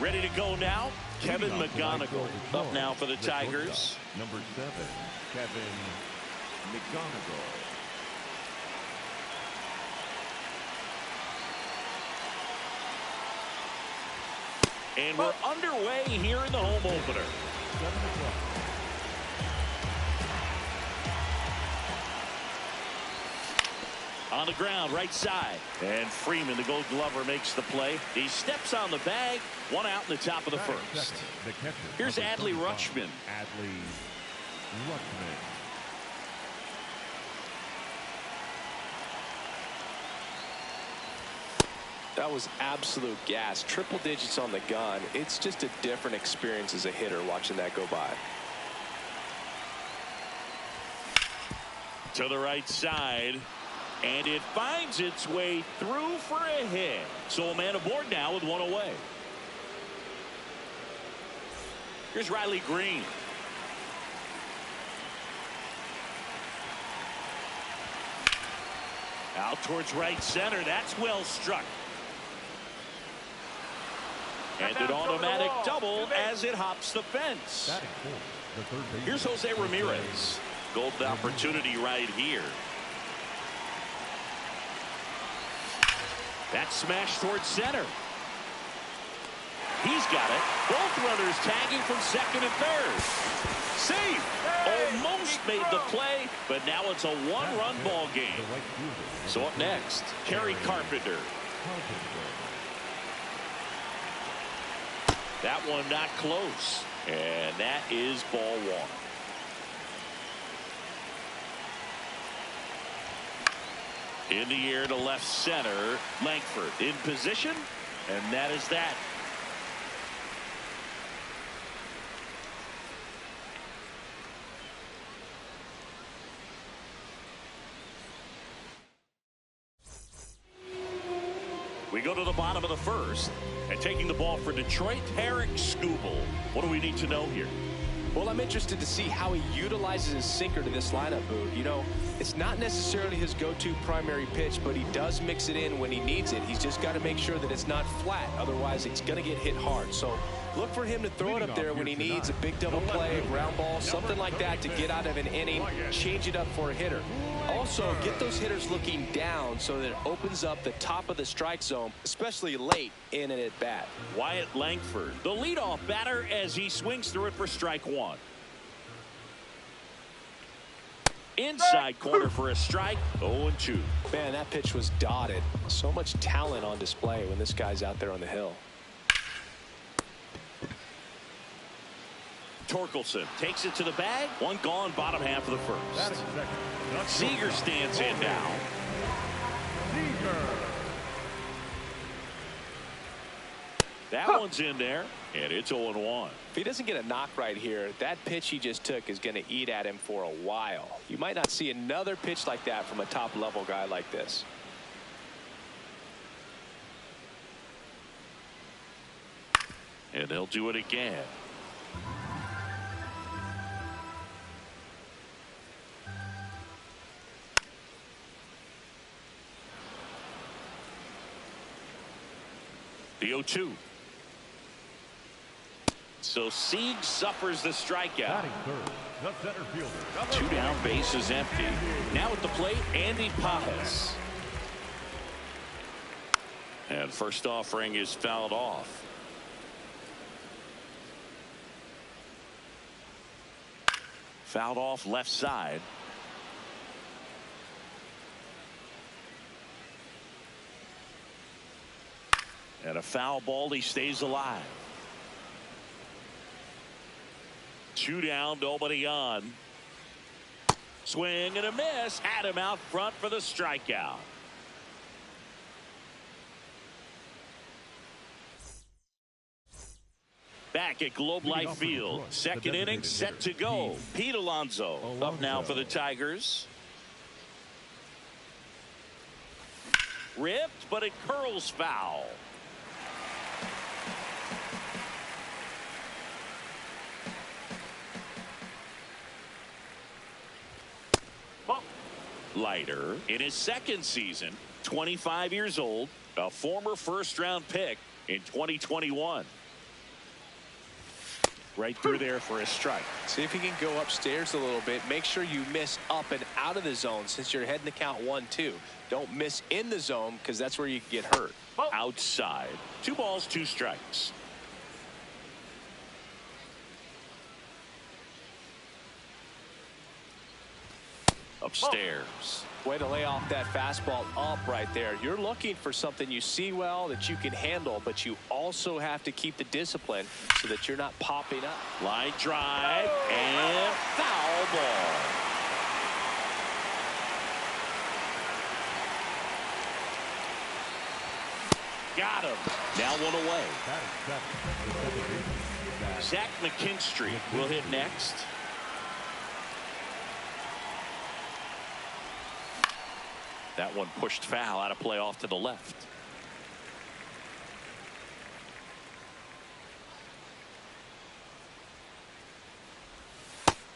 Ready to go now. Kevin McGonigal up now for the Tigers. Number 7, Kevin McGonigal. And we're underway here in the home opener. 7 o'clock. On the ground, right side. And Freeman, the Gold Glover, makes the play. He steps on the bag. One out in the top of the first. Here's Adley Rutschman. Adley Rutschman. That was absolute gas. Triple digits on the gun. It's just a different experience as a hitter watching that go by. To the right side. And it finds its way through for a hit. So a man aboard now with one away. Here's Riley Green. Out towards right center. That's well struck. And an automatic double as it hops the fence. Here's Jose Ramirez. Golden opportunity right here. That smash towards center. He's got it. Both runners tagging from second and third. Safe. Almost made the play, but now it's a one-run ball game. So up next, Kerry Carpenter. That one not close. And that is ball one. In the air to left center. Langford in position. And that is that. We go to the bottom of the first. And taking the ball for Detroit, Tarek Skubal. What do we need to know here? Well, I'm interested to see how he utilizes his sinker to this lineup, Boog. You know, it's not necessarily his go-to primary pitch, but he does mix it in when he needs it. He's just got to make sure that it's not flat. Otherwise, it's going to get hit hard. So look for him to throw it up there when he needs a big double play, ground ball, something like that to get out of an inning, change it up for a hitter. Also, get those hitters looking down so that it opens up the top of the strike zone, especially late in an at-bat. Wyatt Langford, the leadoff batter, as he swings through it for strike one. Inside corner for a strike, 0-2. Man, that pitch was dotted. So much talent on display when this guy's out there on the hill. Torkelson takes it to the bag. One gone, bottom half of the first. Seager stands in now. That one's in there, and it's 0-1. If he doesn't get a knock right here, that pitch he just took is going to eat at him for a while. You might not see another pitch like that from a top-level guy like this. And they'll do it again. The 0-2. So Sieg suffers the strikeout. Two down, base is empty. Now at the plate, Andy Pajas. And first offering is fouled off. Fouled off left side. And a foul ball, he stays alive. Two down, nobody on. Swing and a miss. Had him out front for the strikeout. Back at Globe Life Field. Second inning set to go. Pete Alonso up now for the Tigers. Ripped, but it curls foul. Leiter in his second season, 25 years old, a former first-round pick in 2021. Right through there for a strike. See if you can go upstairs a little bit. Make sure you miss up and out of the zone since you're heading to count 1-2. Don't miss in the zone because that's where you can get hurt. Outside. 2 balls, 2 strikes. Upstairs. Way to lay off that fastball up right there. You're looking for something you see well that you can handle, but you also have to keep the discipline so that you're not popping up. Line drive and foul ball. Got him. Now 1 away. Zach McKinstry will hit next. That one pushed foul out of play off to the left.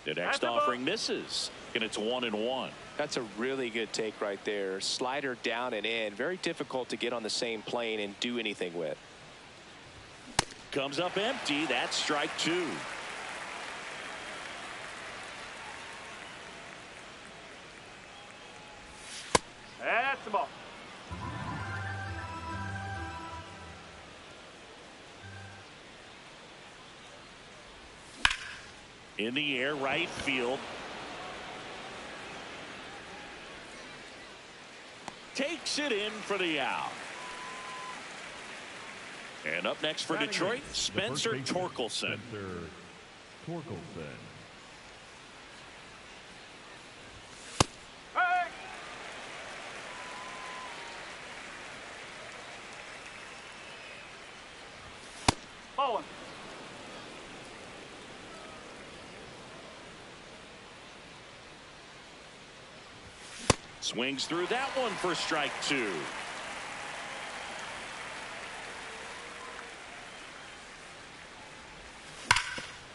The next offering misses, and it's 1-1. That's a really good take right there. Slider down and in. Very difficult to get on the same plane and do anything with. Comes up empty. That's strike 2. That's the ball. In the air, right field. Takes it in for the out. And up next for Detroit, Spencer Torkelson. Ball 1. Swings through that one for strike 2.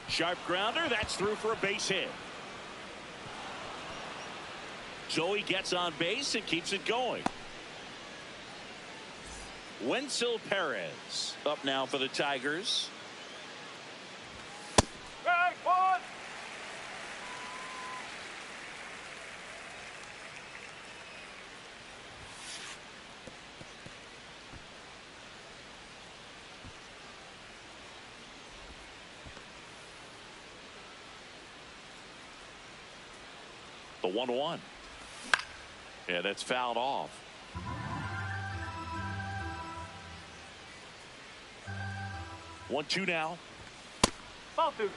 Sharp grounder. That's through for a base hit. Joey gets on base and keeps it going. Wenzel Perez up now for the Tigers. Strike 1. The 1-1. Yeah, that's fouled off. One, 2 now. Ball 2.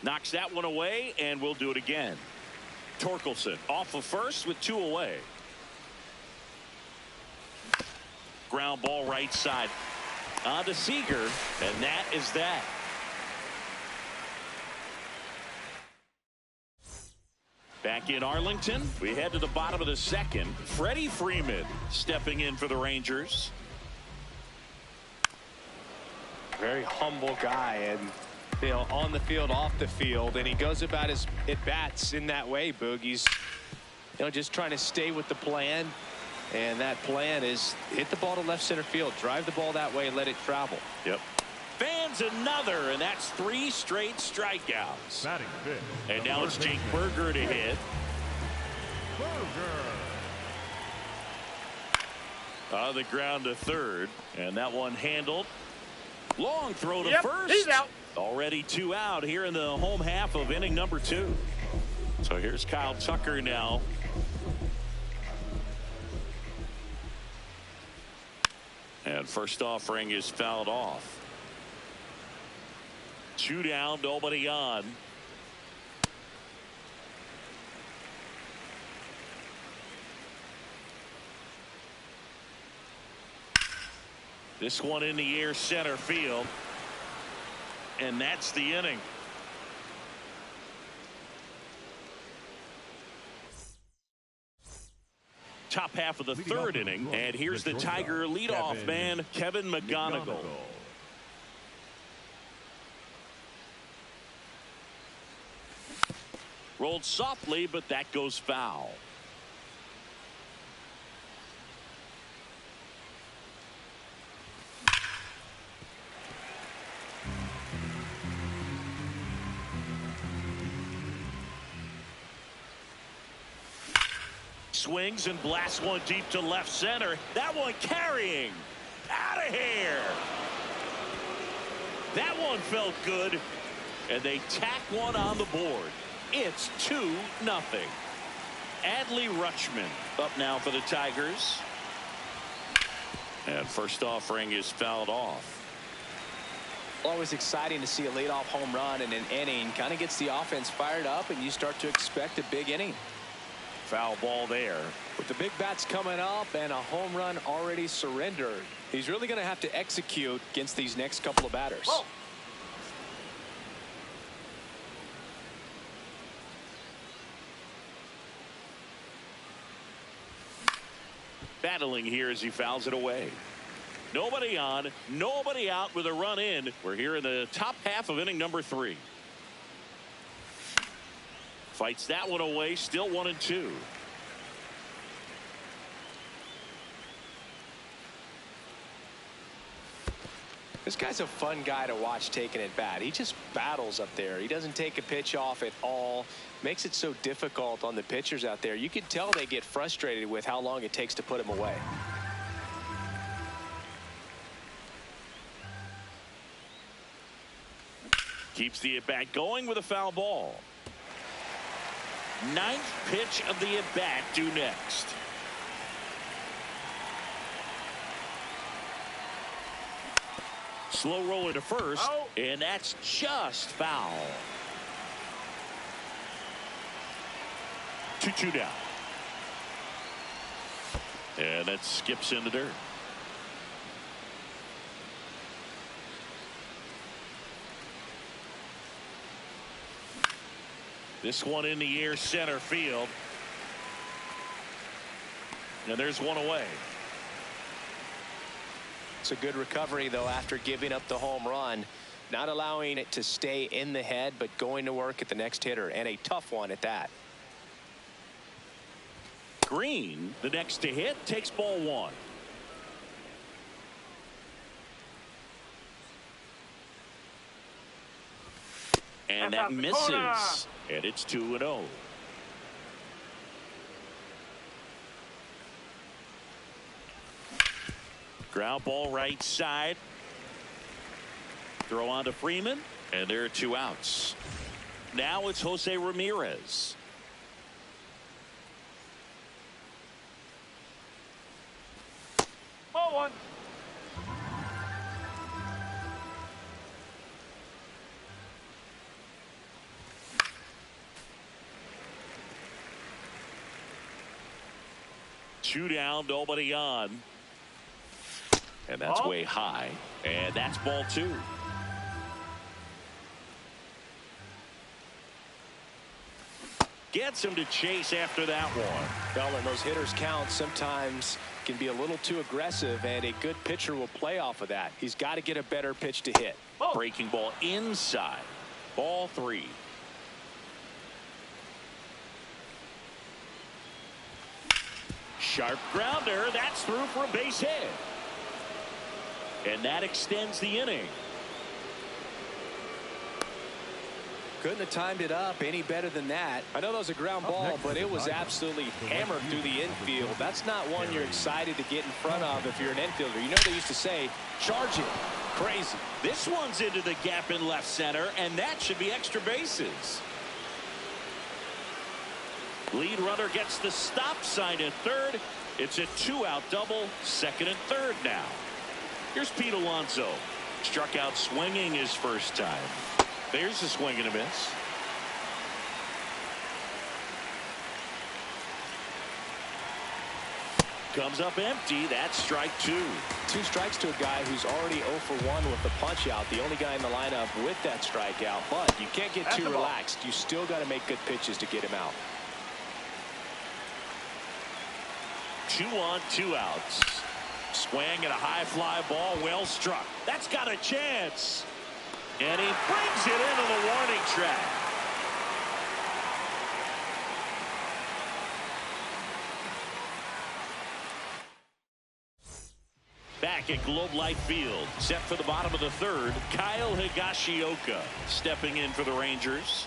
Knocks that one away, and we'll do it again. Torkelson off of first with 2 away. Ground ball right side. On to Seager, and that is that. Back in Arlington, we head to the bottom of the second. Freddie Freeman stepping in for the Rangers. Very humble guy, and you know, on the field, off the field, and he goes about his at-bats in that way, Boog. He's just trying to stay with the plan. And that plan is hit the ball to left center field, drive the ball that way, and let it travel. Yep. Fans another, and that's 3 straight strikeouts. And now it's Jake Berger to hit. On the ground to third, and that one handled. Long throw to first. He's out. Already 2 out here in the home half of inning number 2. So here's Kyle Tucker now. And first offering is fouled off. 2 down, nobody on. This one in the air, center field. And that's the inning. Top half of the third inning, and here's the Tiger leadoff man, Kevin McGonigal. Rolled softly, but that goes foul. Swings and blasts one deep to left center. That one carrying. Out of here. That one felt good. And they tack one on the board. It's 2-0. Adley Rutschman up now for the Tigers. And first offering is fouled off. Always exciting to see a leadoff home run in an inning. Kind of gets the offense fired up, and you start to expect a big inning. Foul ball there. With the big bats coming up and a home run already surrendered, he's really going to have to execute against these next couple of batters. Whoa. Battling here as he fouls it away. Nobody on, nobody out with a run in. We're here in the top half of inning number 3. Fights that one away, still 1-2. This guy's a fun guy to watch taking at bat. He just battles up there. He doesn't take a pitch off at all. Makes it so difficult on the pitchers out there. You can tell they get frustrated with how long it takes to put him away. Keeps the at-bat going with a foul ball. 9th pitch of the at-bat due next. Slow roller to first, and that's just foul. 2-2 down. And that skips in the dirt. This one in the air, center field. And there's one away. It's a good recovery, though, after giving up the home run. Not allowing it to stay in the head, but going to work at the next hitter, and a tough one at that. Green, the next to hit, takes ball 1. And that misses. And it's 2-0. Ground ball right side. Throw on to Freeman, and there are 2 outs. Now it's Jose Ramirez. Ball 1. Two down, nobody on. And that's way high. And that's ball 2. Gets him to chase after that one. Well, and those hitters count sometimes can be a little too aggressive, and a good pitcher will play off of that. He's got to get a better pitch to hit. Breaking ball inside. Ball 3. Sharp grounder. That's through for a base hit. And that extends the inning. Couldn't have timed it up any better than that. I know that was a ground ball, but it was absolutely hammered through the infield. That's not one you're excited to get in front of if you're an infielder. You know they used to say, charge it. Crazy. This one's into the gap in left center, and that should be extra bases. Lead runner gets the stop sign at third. It's a 2-out double, second and third now. Here's Pete Alonso. Struck out swinging his first time. There's a swing and a miss. Comes up empty. That's strike 2. 2 strikes to a guy who's already 0 for 1 with the punch out. The only guy in the lineup with that strikeout. But you can't get too relaxed. You still got to make good pitches to get him out. 2 on, 2 outs. Swing and a high fly ball, well struck. That's got a chance. And he brings it into the warning track. Back at Globe Life Field, set for the bottom of the third, Kyle Higashioka stepping in for the Rangers.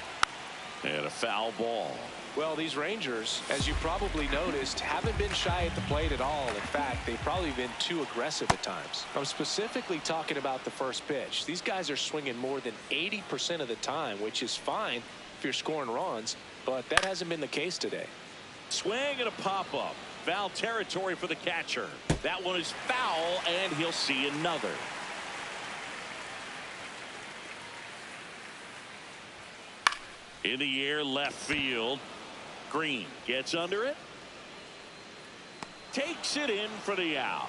And a foul ball. Well, these Rangers, as you probably noticed, haven't been shy at the plate at all. In fact, they've probably been too aggressive at times. I'm specifically talking about the first pitch. These guys are swinging more than 80% of the time, which is fine if you're scoring runs, but that hasn't been the case today. Swing and a pop-up. Foul territory for the catcher. That one is foul, and he'll see another. In the air, left field. Green gets under it. Takes it in for the out.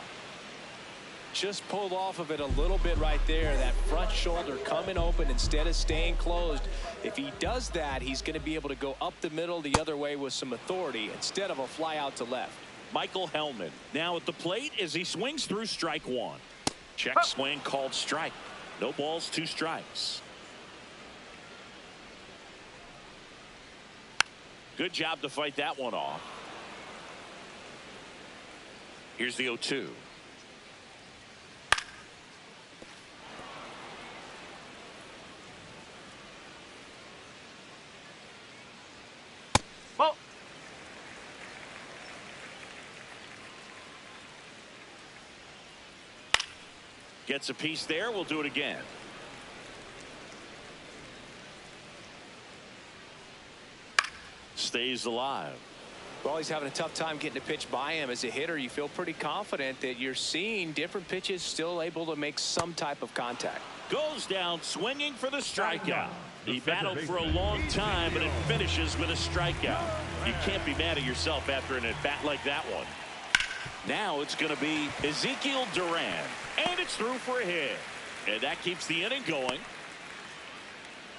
Just pulled off of it a little bit right there. That front shoulder coming open instead of staying closed. If he does that, he's going to be able to go up the middle the other way with some authority instead of a fly out to left. Michael Hellman now at the plate as he swings through strike one. Check swing called strike. No balls, 2 strikes. Good job to fight that one off. Here's the 0-2. Ball. Gets a piece there. We'll do it again. Stays alive. Well, he's having a tough time getting a pitch by him. As a hitter, you feel pretty confident that you're seeing different pitches still able to make some type of contact. Goes down swinging for the strikeout. He battled for a long time, and it finishes with a strikeout. You can't be mad at yourself after an at-bat like that one. Now it's going to be Ezekiel Duran, and it's through for a hit. And that keeps the inning going.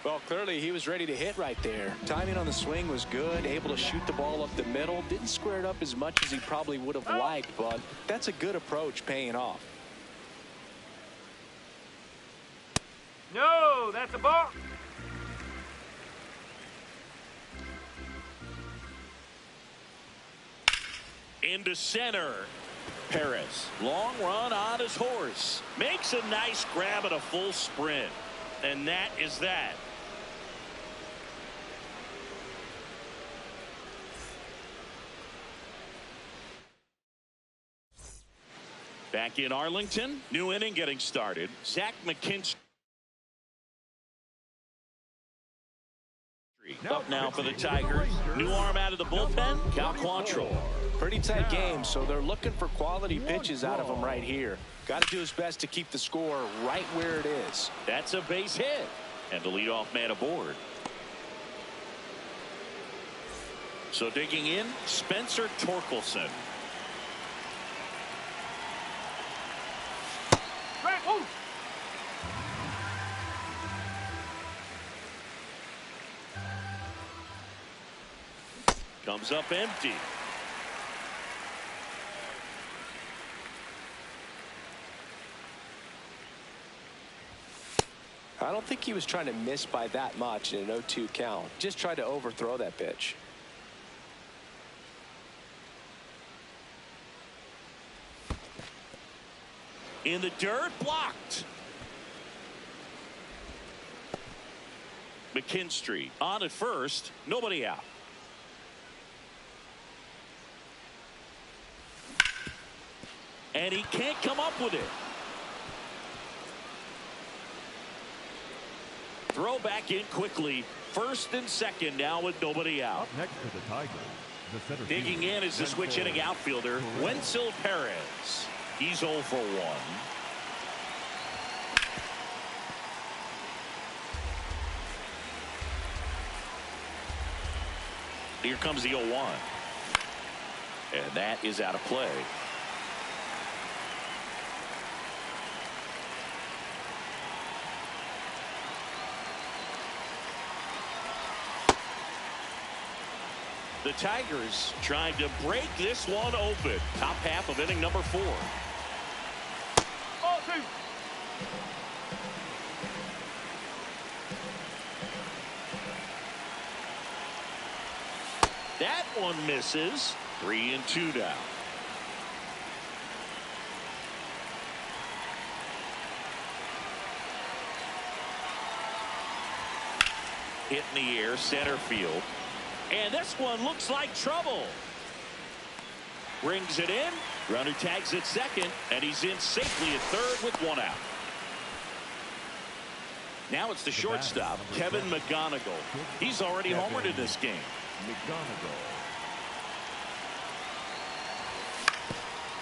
Well, clearly he was ready to hit right there. Timing on the swing was good, able to shoot the ball up the middle. Didn't square it up as much as he probably would have liked, but that's a good approach paying off. No, that's a ball. Into center. Perez, long run on his horse. Makes a nice grab at a full sprint. And that is that. Back in Arlington, new inning getting started. Zach McKinstry up now for the Tigers. New arm out of the bullpen, Cal Quantrill. Pretty tight game, so they're looking for quality pitches out of him right here. Got to do his best to keep the score right where it is. That's a base hit. And the leadoff man aboard. So digging in, Spencer Torkelson. Right, woo. Comes up empty. I don't think he was trying to miss by that much in an 0-2 count. Just tried to overthrow that pitch. In the dirt, blocked. McKinstry on at first, nobody out. And he can't come up with it. Throw back in quickly. First and second now with nobody out. Up next for the Tigers, the center Digging fielder, in is the switch hitting outfielder, Wenzel Perez. He's 0 for 1. Here comes the 0-1. And that is out of play. The Tigers trying to break this one open. Top half of inning number 4. Ball 2. That one misses. 3-2 now. Hit in the air, center field. And this one looks like trouble. Brings it in. Runner tags at second, and he's in safely at third with one out. Now it's the shortstop, Kevin McGonigal. He's already homered in this game.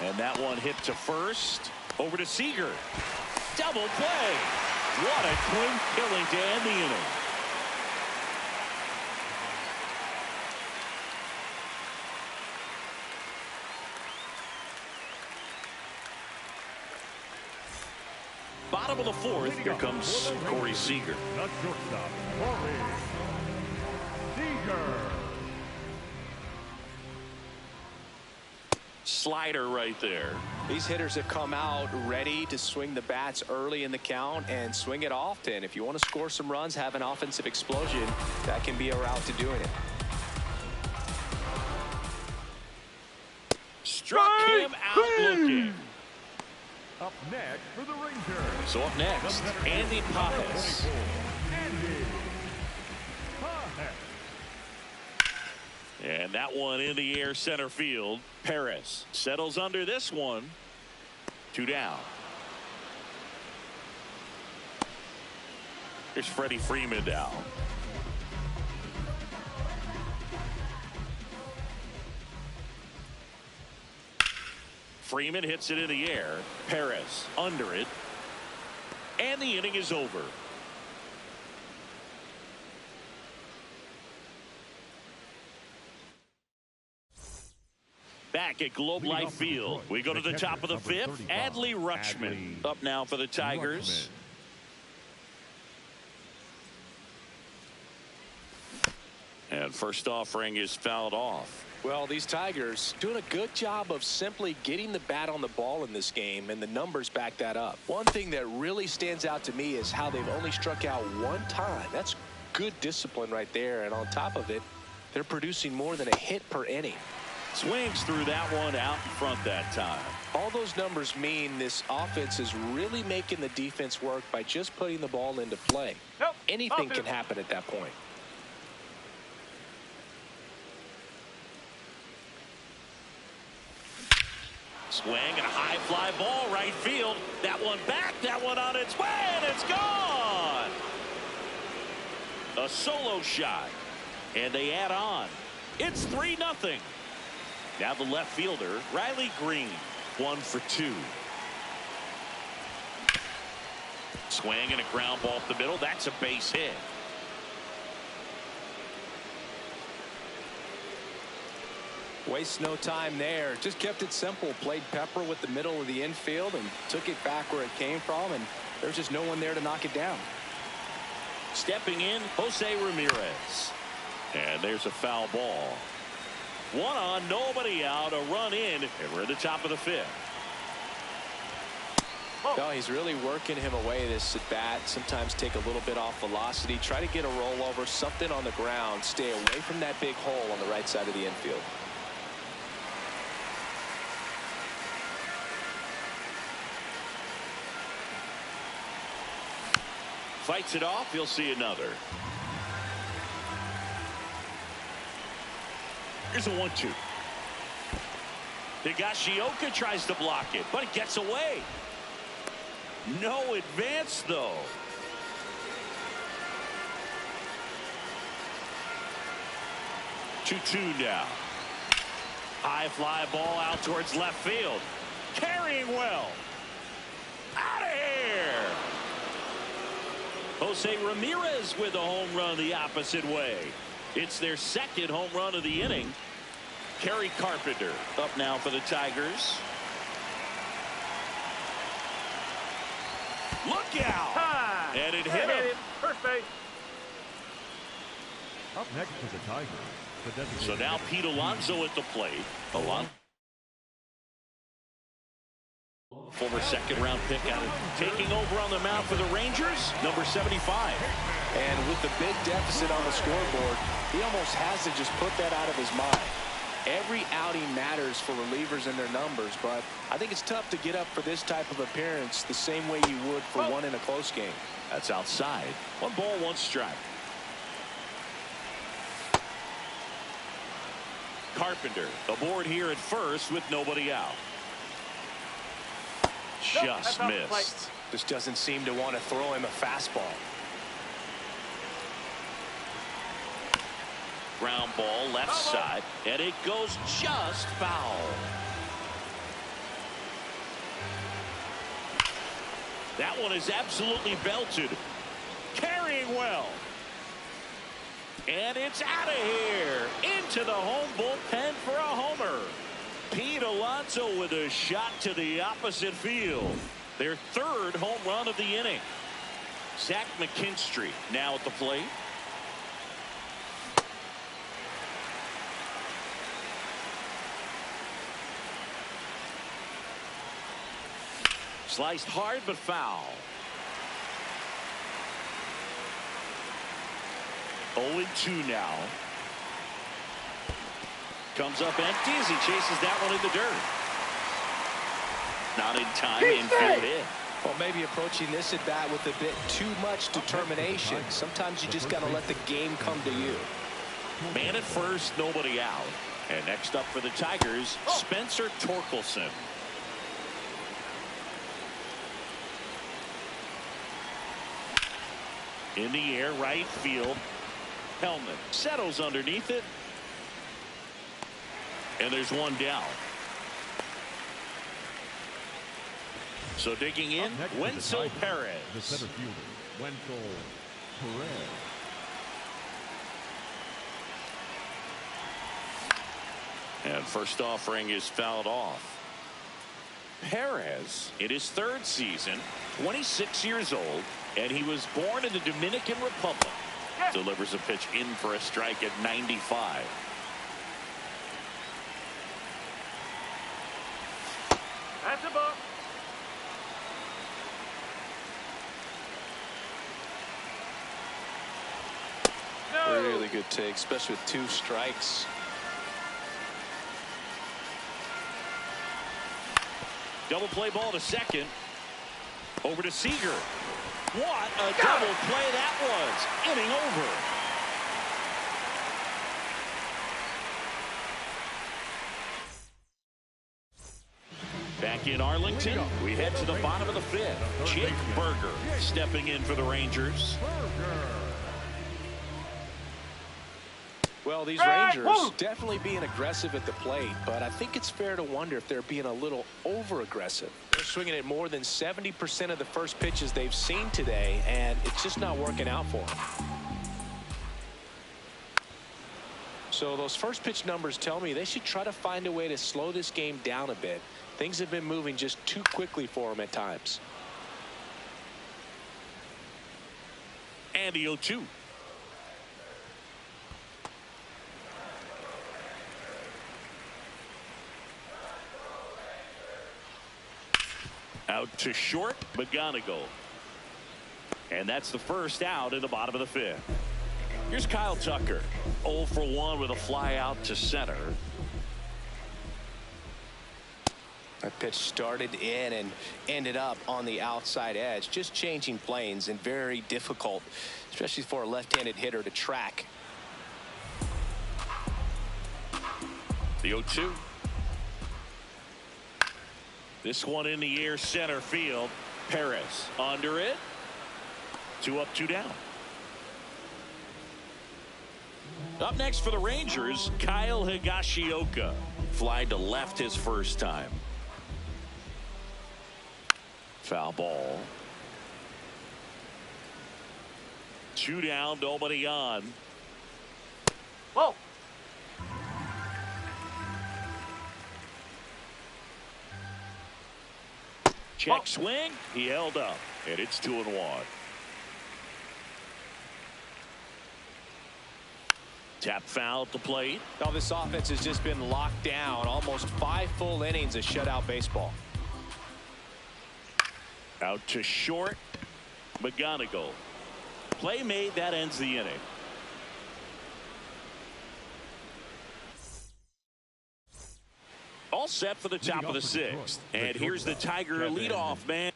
And that one hit to first. Over to Seager. Double play. What a clean killing to end the inning. Bottom of the fourth, here comes Corey Seager. The shortstop, Corey Seager. Slider right there. These hitters have come out ready to swing the bats early in the count and swing it often. If you want to score some runs, have an offensive explosion, that can be a route to doing it. Struck him out looking. Up next for the Rangers. So up next, Andy Pajes. Andy Pajes. And that one in the air center field. Perez settles under this one. 2 down. Here's Freddie Freeman down. Freeman hits it in the air. Perez under it. And the inning is over. Back at Globe Life Field, we go to the top of the fifth. Adley Rutschman up now for the Tigers. And first offering is fouled off. Well, these Tigers doing a good job of simply getting the bat on the ball in this game, and the numbers back that up. One thing that really stands out to me is how they've only struck out 1 time. That's good discipline right there, and on top of it, they're producing more than a hit per inning. Swings through that one out in front that time. All those numbers mean this offense is really making the defense work by just putting the ball into play. Nope. Anything can happen at that point. Swing and a high fly ball right field. That one back, that one on its way, and it's gone. A solo shot, and they add on. It's 3-0. Now the left fielder, Riley Green, 1 for 2. Swing and a ground ball up the middle. That's a base hit. Wastes no time there. Just kept it simple. Played pepper with the middle of the infield and took it back where it came from, and there's just no one there to knock it down. Stepping in, Jose Ramirez. And there's a foul ball. 1 on, nobody out, a run in, and we're at the top of the fifth. No, he's really working him away this at bat. Sometimes take a little bit off velocity. Try to get a rollover, something on the ground. Stay away from that big hole on the right side of the infield. Fights it off. He'll see another. Here's a 1-2. Higashioka tries to block it, but it gets away. No advance, though. 2-2 now. High fly ball out towards left field. Carrying well. Out of here. Jose Ramirez with a home run the opposite way. It's their second home run of the inning. Kerry Carpenter up now for the Tigers. Look out! And it hit him. First base. Up next for the Tigers. The designated So now Pete Alonso at the plate. Alonso, former second-round pick, out of taking over on the mound for the Rangers, number 75. And with the big deficit on the scoreboard, he almost has to just put that out of his mind. Every outing matters for relievers and their numbers, but I think it's tough to get up for this type of appearance the same way you would for one in a close game. That's outside. 1 ball, 1 strike. Carpenter aboard here at first with nobody out. Just missed. Just doesn't seem to want to throw him a fastball. Ground ball left side, and it goes just foul. That one is absolutely belted. Carrying well. And it's out of here. Into the home bullpen for a homer. Pete Alonso with a shot to the opposite field. Their third home run of the inning. Zach McKinstry now at the plate. Sliced hard but foul. 0-2 now. Comes up empty as he chases that one in the dirt. Not in time. Infield hit. Well, maybe approaching this at bat with a bit too much determination. Sometimes you just got to let the game come to you. Man at first, nobody out. And next up for the Tigers, Spencer Torkelson. In the air, right field. Helmet settles underneath it. And there's one down. So digging in, Wenzel Perez. The center fielder, Wenzel Perez. And first offering is fouled off. Perez, in his third season, 26 years old, and he was born in the Dominican Republic. Delivers a pitch in for a strike at 95. That's a ball. No. Really good take, especially with 2 strikes. Double play ball to second. Over to Seager. What a double play that was. Inning over. Back in Arlington, we head to the bottom of the 5th. Jake Burger stepping in for the Rangers. Well, these Rangers definitely being aggressive at the plate, but I think it's fair to wonder if they're being a little over-aggressive. They're swinging at more than 70% of the first pitches they've seen today, and it's just not working out for them. So those first pitch numbers tell me they should try to find a way to slow this game down a bit. Things have been moving just too quickly for them at times. And the 0-2. Out to short, McGonigal. And that's the first out in the bottom of the 5th. Here's Kyle Tucker. 0 for 1 with a fly out to center. That pitch started in and ended up on the outside edge. Just changing planes and very difficult, especially for a left-handed hitter to track. The 0-2. This one in the air center field. Perez under it. 2 up, 2 down. Up next for the Rangers, Kyle Higashioka. Fly to left his first time. Foul ball. 2 down, nobody on. Whoa. Check swing. He held up, and it's 2-1. Tap foul at the plate. Now this offense has just been locked down. Almost 5 full innings of shutout baseball. Out to short. McGonigal. Play made. That ends the inning. All set for the top of the 6th. And here's the Tiger leadoff man.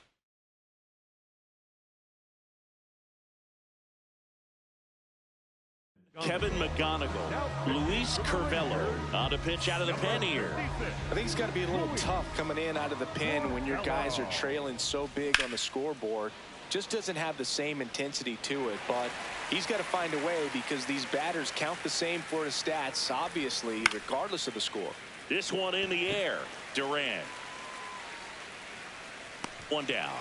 Kevin McGonigal, Luis Curvelo on to pitch out of the pen here. I think it's got to be a little tough coming in out of the pen when your guys are trailing so big on the scoreboard. Just doesn't have the same intensity to it, but he's got to find a way because these batters count the same for his stats, obviously, regardless of the score. This one in the air. Durant. One down.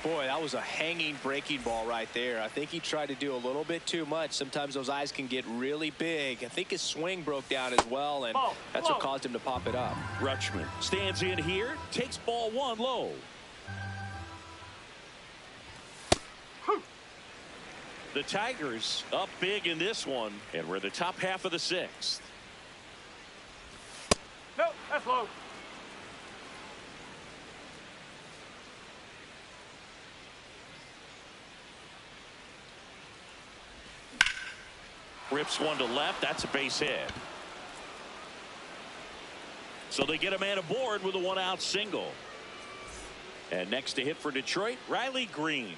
Boy, that was a hanging breaking ball right there. I think he tried to do a little bit too much. Sometimes those eyes can get really big. I think his swing broke down as well, and that's what caused him to pop it up. Rutschman stands in here, takes ball one low. The Tigers up big in this one, and we're the top half of the sixth. No, that's low. Rips one to left. That's a base hit. So they get a man aboard with a one-out single. And next to hit for Detroit, Riley Green.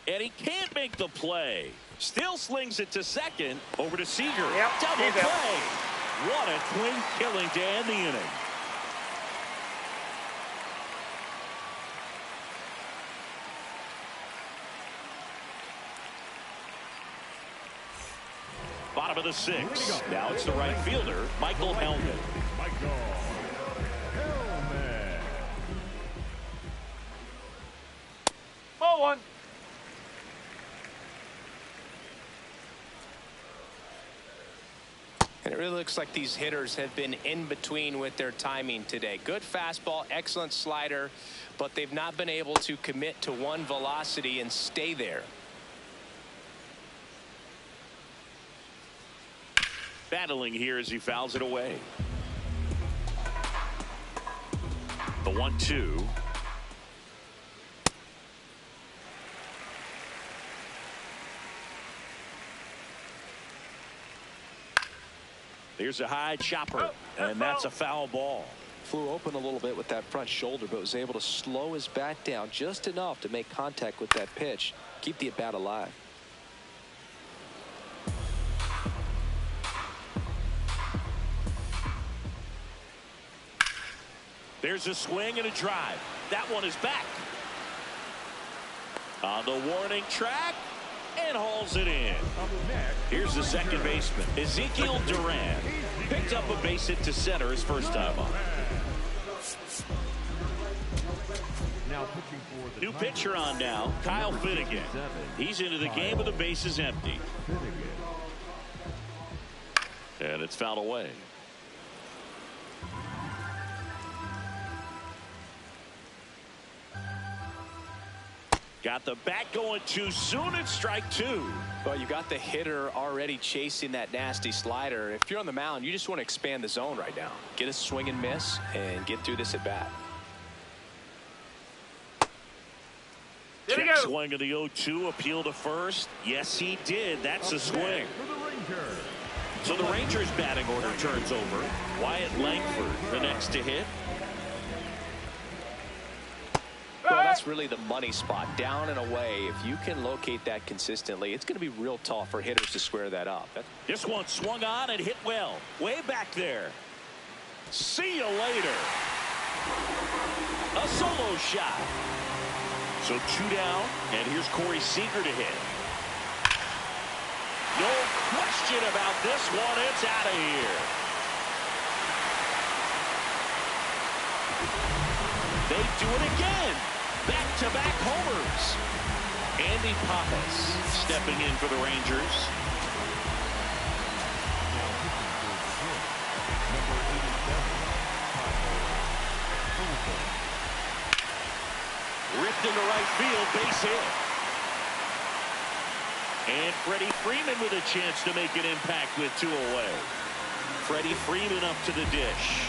And he can't make the play. Still slings it to second. Over to Seager. Double play. What a twin killing to end the inning. Bottom of the sixth. Now it's the right fielder, Michael Hellman. Ball one. And it really looks like these hitters have been in between with their timing today. Good fastball, excellent slider, but they've not been able to commit to one velocity and stay there. Battling here as he fouls it away. The 1-2. Here's a high chopper, and that's a foul ball. Flew open a little bit with that front shoulder, but was able to slow his bat down just enough to make contact with that pitch, keep the at-bat alive. There's a swing and a drive. That one is back. On the warning track, and hauls it in. Here's the second baseman, Ezekiel Duran. Picked up a base hit to center his first time up. New pitcher on now, Kyle Finnegan. He's into the game with the bases empty. And it's fouled away. Got the bat going too soon. It's strike two. Well, you got the hitter already chasing that nasty slider. If you're on the mound, you just want to expand the zone right now. Get a swing and miss and get through this at bat. Check swing of the 0-2. Appeal to first. Yes, he did. That's a swing. So the Rangers batting order turns over. Wyatt Langford the next to hit. Well, that's really the money spot, down and away. If you can locate that consistently, it's going to be real tough for hitters to square that up. This one swung on and hit well. Way back there. See you later. A solo shot. So two down, and here's Corey Seager to hit. No question about this one. It's out of here. They do it again. Back-to-back homers. Andy Pappas stepping in for the Rangers. Ripped into right field, base hit. And Freddie Freeman with a chance to make an impact with two away. Freddie Freeman up to the dish.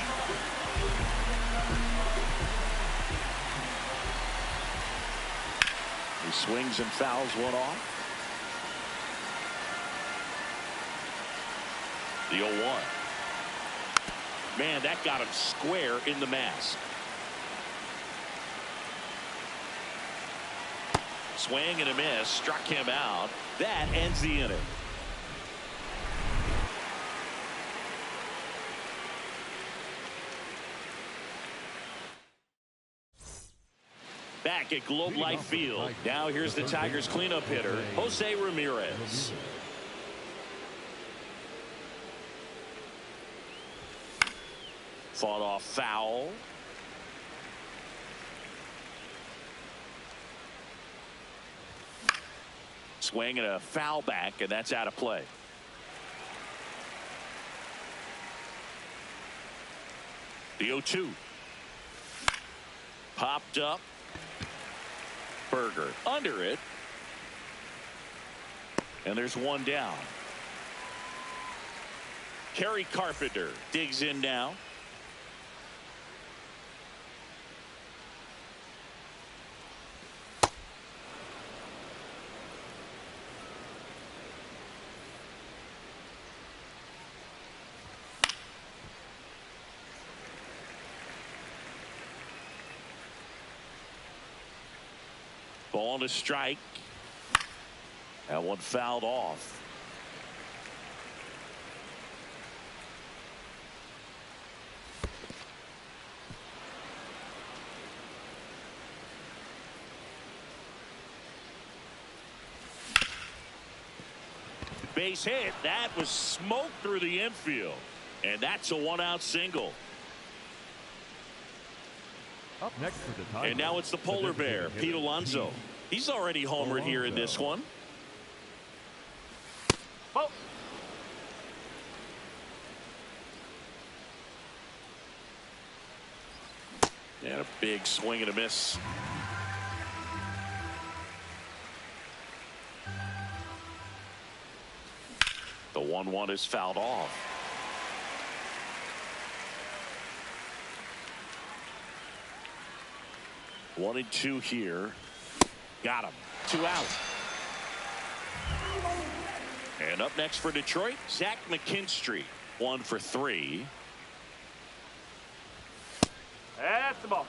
He swings and fouls one off. The 0-1. Man, that got him square in the mask. Swing and a miss. Struck him out. That ends the inning. Back at Globe Life Field. Now here's the Tigers cleanup hitter, Jose Ramirez. Fought off foul. Swing and a foul back, and that's out of play. The 0-2. Popped up. Berger under it. And there's one down. Kerry Carpenter digs in now. Ball to strike. That one fouled off. Base hit. That was smoke through the infield. And that's a one-out single. Up next for the Tigers. And now it's the polar bear, Pete Alonso. He's already homered here in this one. Oh. And a big swing and a miss. The 1-1 is fouled off. One and two here. Got him. 2 out. And up next for Detroit, Zach McKinstry. 1 for 3. That's the ball.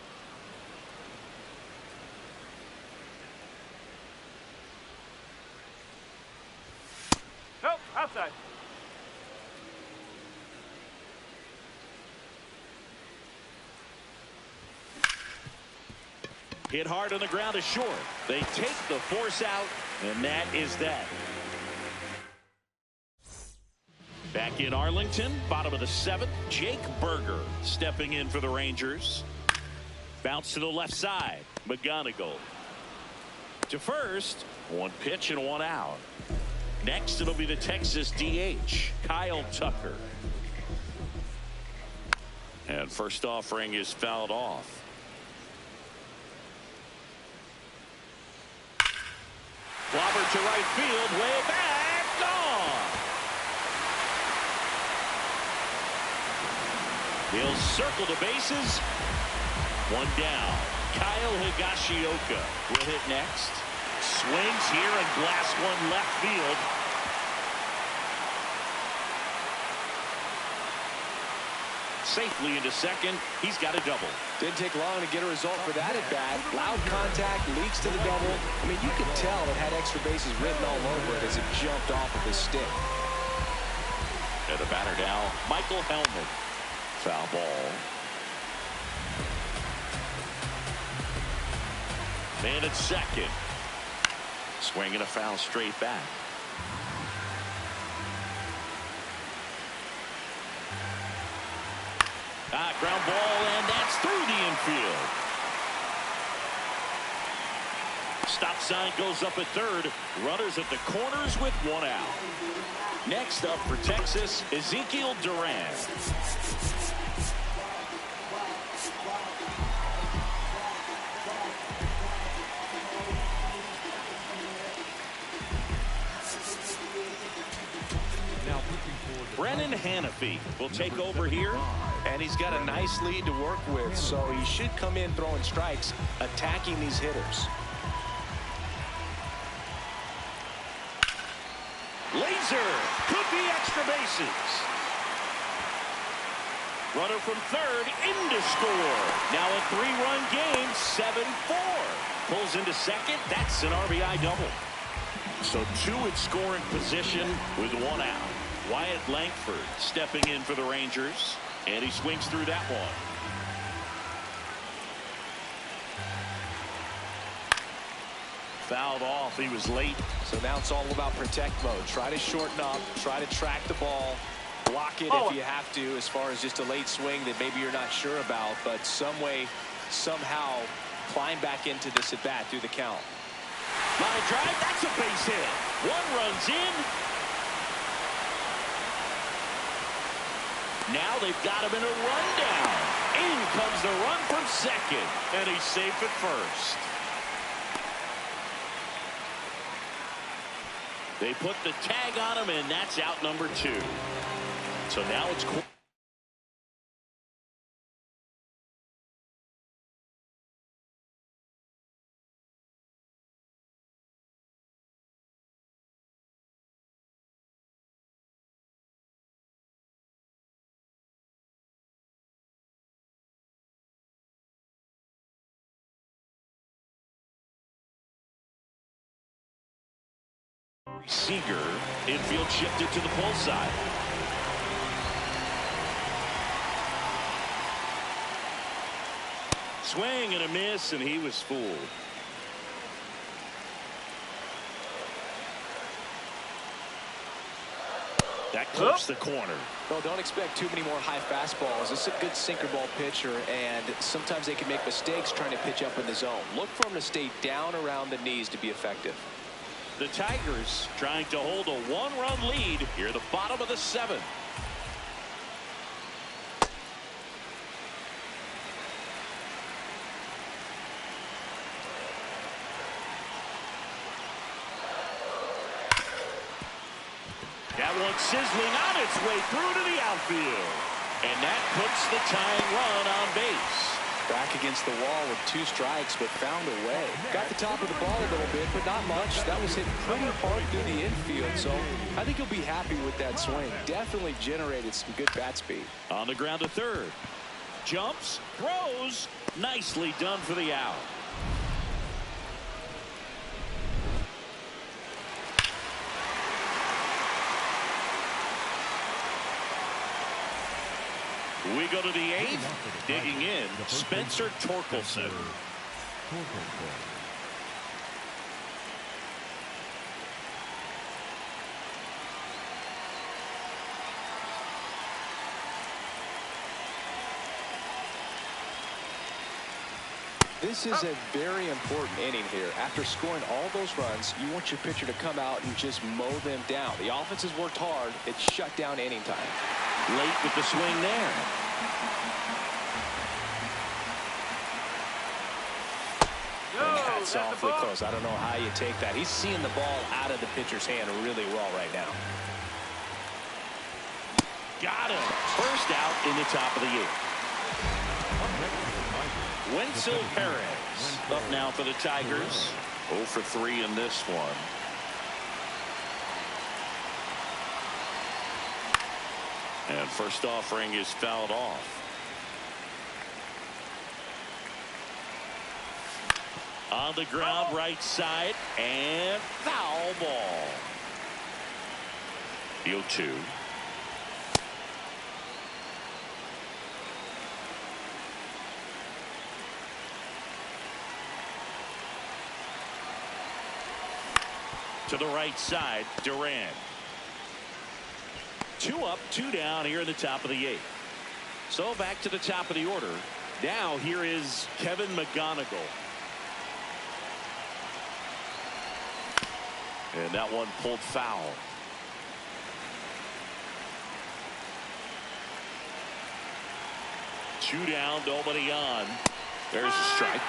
Nope, outside. Hit hard on the ground is short. They take the force out, and that is that. Back in Arlington, bottom of the 7th, Jake Berger stepping in for the Rangers. Bounce to the left side. McGonigal to first. 1 pitch and 1 out. Next, it'll be the Texas DH, Kyle Tucker. And first offering is fouled off. Clobber to right field, way back, gone. He'll circle the bases. 1 down. Kyle Higashioka will hit next. Swings here and blasts one left field. Safely into second. He's got a double. Didn't take long to get a result for that at bat. Loud contact leads to the double. I mean, you could tell it had extra bases written all over it as it jumped off of his stick. And the batter now, Michael Hellman. Foul ball. Man at second. Swinging a foul straight back. Ground ball, and that's through the infield. Stop sign goes up at third. Runners at the corners with 1 out. Next up for Texas, Ezekiel Duran. Brennan Hannafy will take over here. And he's got a nice lead to work with, so he should come in throwing strikes, attacking these hitters. Laser could be extra bases. Runner from third in to score. Now a 3-run game, 7-4. Pulls into second. That's an RBI double. So 2 in scoring position with 1 out. Wyatt Langford stepping in for the Rangers. And he swings through that one. Fouled off. He was late. So now it's all about protect mode. Try to shorten up. Try to track the ball. Block it if you have to, as far as just a late swing that maybe you're not sure about. But some way, somehow, climb back into this at bat through the count. Line drive. That's a base hit. 1 runs in. Now they've got him in a rundown. In comes the run from second. And he's safe at first. They put the tag on him, and that's out number 2. So now it's Seager. Infield shifted to the pull side. Swing and a miss, and he was fooled. That clips the corner. Well, don't expect too many more high fastballs. This is a good sinker ball pitcher, and sometimes they can make mistakes trying to pitch up in the zone. Look for him to stay down around the knees to be effective. The Tigers trying to hold a 1-run lead here at the bottom of the 7th. That one sizzling on its way through to the outfield. And that puts the tying run on base. Back against the wall with 2 strikes, but found a way. Got the top of the ball a little bit, but not much. That was hit pretty hard through the infield, so I think he'll be happy with that swing. Definitely generated some good bat speed. On the ground to third. Jumps, throws. Nicely done for the out. We go to the 8th. Digging in, Spencer Torkelson. This is a very important inning here. After scoring all those runs, you want your pitcher to come out and just mow them down. The offense has worked hard. It's shut down inning time. Late with the swing there. That's awfully close. I don't know how you take that. He's seeing the ball out of the pitcher's hand really well right now. Got him. First out in the top of the 8th. Wenzel Perez up now for the Tigers. 0 for 3 in this one. And first offering is fouled off. On the ground, right side, and foul ball. The 0-2. To the right side, Duran. 2 up, 2 down here in the top of the 8th. So back to the top of the order. Now here is Kevin McGonigal. And that one pulled foul. 2 down, nobody on. There's a strike.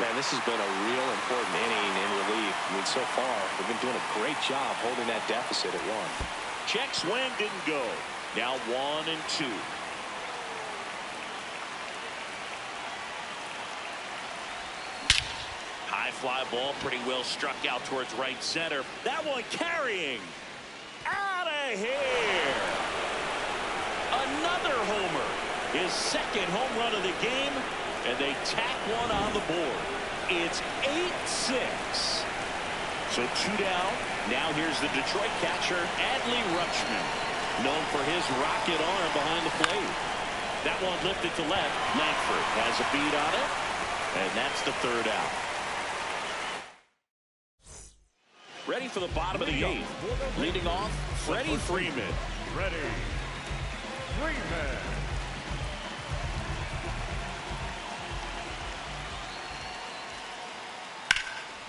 Man, this has been a real important inning in relief. I mean, so far, they've been doing a great job holding that deficit at 1. Check swing didn't go. Now 1 and 2. High fly ball, pretty well struck out towards right center. That one carrying. Out of here. Another homer. his second home run of the game, and they tack one on the board. It's 8-6. So 2 down. Now here's the Detroit catcher, Adley Rutschman, known for his rocket arm behind the plate. That one lifted to left. Langford has a beat on it, and that's the 3rd out. Ready for the bottom of the 8th. Leading off, Freddie Freeman. Freddie Freeman.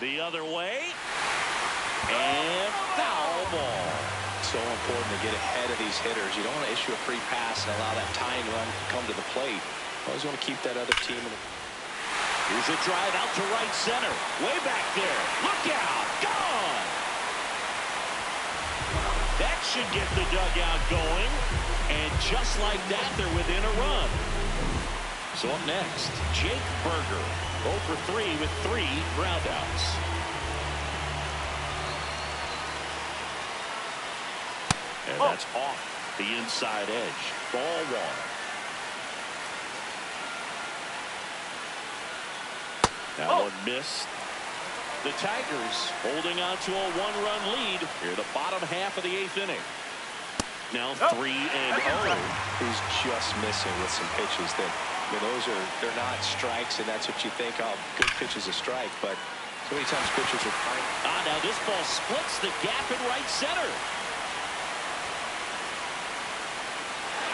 The other way. And foul ball. So important to get ahead of these hitters. You don't want to issue a free pass and allow that tying run to come to the plate. Always want to keep that other team in the... Here's a drive out to right center. Way back there. Look out. Gone. That should get the dugout going. And just like that, they're within a run. So up next, Jake Berger. 0 for 3 with 3 groundouts. And that's off the inside edge. Ball 1. That one missed. The Tigers holding on to a 1-run lead here, the bottom half of the 8th inning. Now 3-0. He's just missing with some pitches that, they're not strikes, and that's what you think. Oh, good pitch is a strike, but so many times pitchers are fine. Now this ball splits the gap in right center.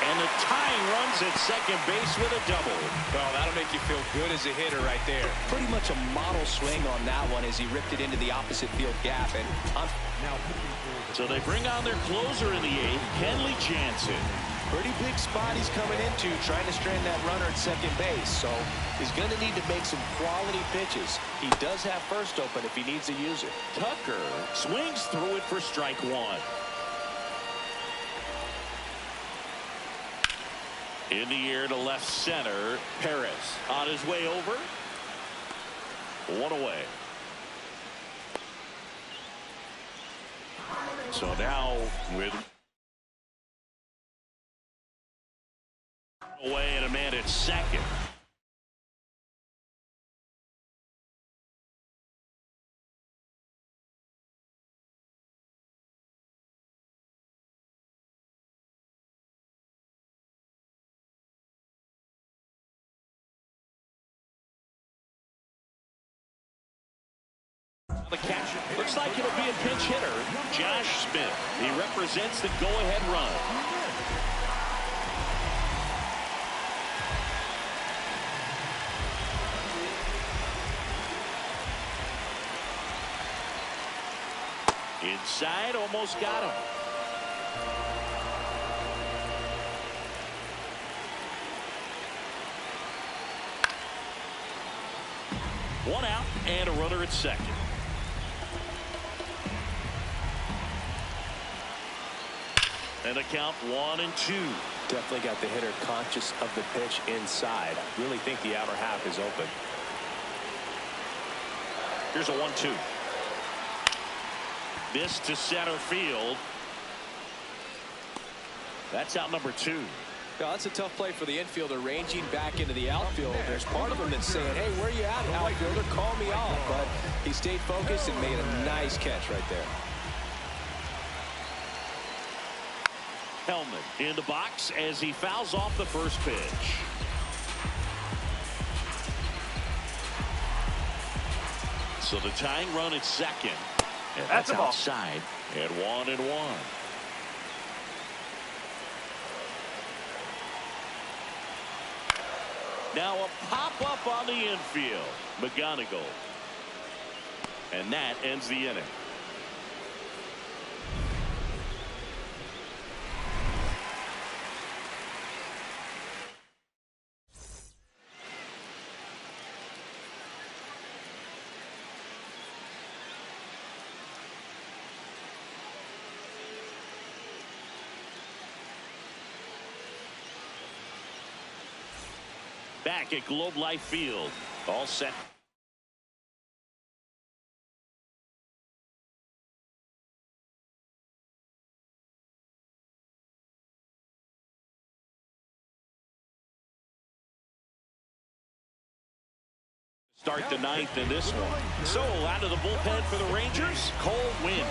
And the tying runs at second base with a double. Well, that'll make you feel good as a hitter right there. Pretty much a model swing on that one as he ripped it into the opposite field gap. And so they bring on their closer in the 8th, Kenley Jansen. pretty big spot he's coming into, trying to strand that runner at second base. So he's going to need to make some quality pitches. He does have first open if he needs to use it. Tucker swings through it for strike 1. In the air to left center. Perez on his way over. 1 away. So now with away and a man at second. The catcher looks like it'll be a pinch hitter, Josh Smith. He represents the go-ahead run. Inside, almost got him. One out and a runner at second. And the count 1-2. Definitely got the hitter conscious of the pitch inside. Really think the outer half is open. Here's a 1-2. This to center field. That's out number 2. Yeah, that's a tough play for the infielder, ranging back into the outfield. There's part of him that's saying, hey, where you at, outfielder? Call me off. But he stayed focused and made a nice catch right there. Hellman in the box as he fouls off the first pitch. So the tying run at second. And that's outside at 1-1. Now a pop-up on the infield. McGonigal. And that ends the inning. Back at Globe Life Field. All set. Start the ninth in this one. So out of the bullpen for the Rangers, Cole Winn.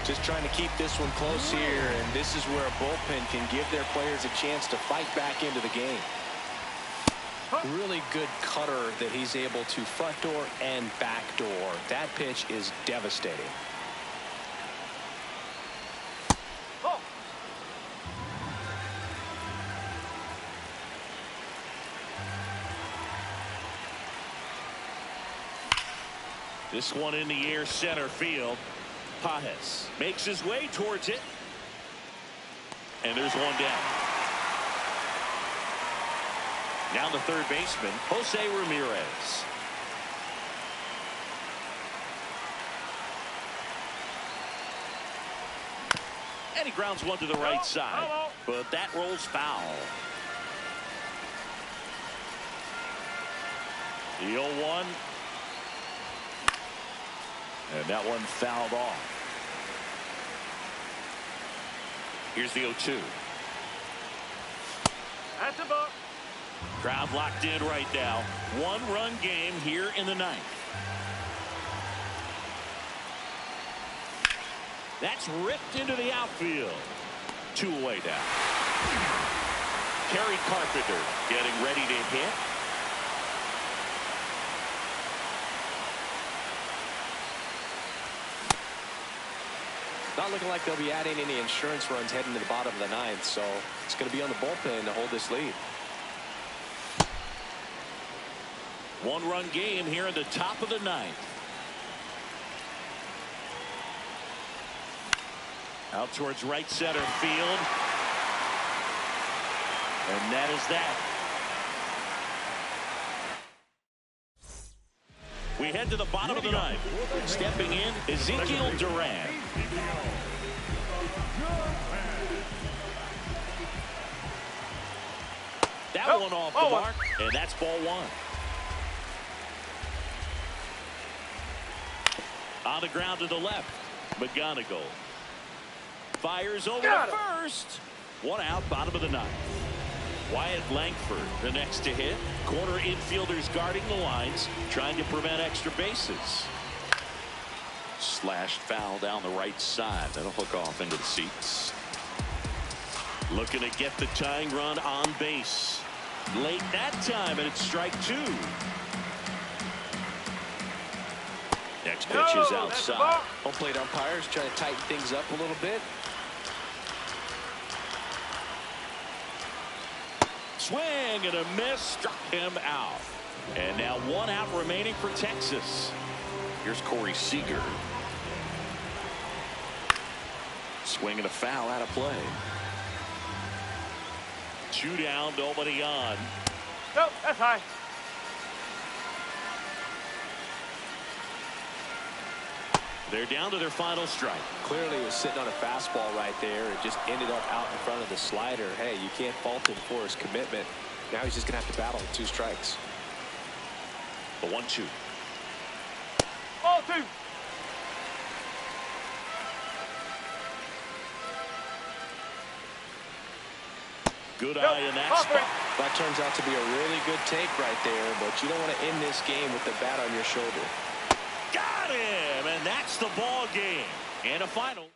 Just trying to keep this one close here, and this is where a bullpen can give their players a chance to fight back into the game. Really good cutter that he's able to front door and back door. That pitch is devastating. Oh. This one in the air, center field. Pajes makes his way towards it. And there's one down. Now the third baseman, Jose Ramirez. And he grounds one to the right side. But that rolls foul. The 0-1. And that one fouled off. Here's the 0-2. That's a ball. Crowd locked in right now. One-run game here in the ninth. That's ripped into the outfield. Two away now. Kerry Carpenter getting ready to hit. Not looking like they'll be adding any insurance runs heading to the bottom of the ninth, so it's going to be on the bullpen to hold this lead. One-run game here in the top of the ninth. Out towards right center field. And that is that. We head to the bottom of the ninth. Stepping in, Ezekiel Duran. That one off the mark, and that's ball one. On the ground to the left, McGonigal fires over to first. One out, bottom of the ninth. Wyatt Langford, the next to hit. Corner infielders guarding the lines, trying to prevent extra bases. Slashed foul down the right side. That'll hook off into the seats. Looking to get the tying run on base. Late that time, and it's strike two. Next pitch is outside. Home plate umpires trying to tighten things up a little bit. Swing and a miss, struck him out. And now one out remaining for Texas. Here's Corey Seager. Swing and a foul out of play. Two down, nobody on. Nope, that's high. They're down to their final strike. Clearly he was sitting on a fastball right there. It just ended up out in front of the slider. Hey, you can't fault him for his commitment. Now he's just going to have to battle with two strikes. The 1-2. Ball two. Good eye in that spot. That turns out to be a really good take right there, but you don't want to end this game with the bat on your shoulder. Got him, and that's the ball game. And a final.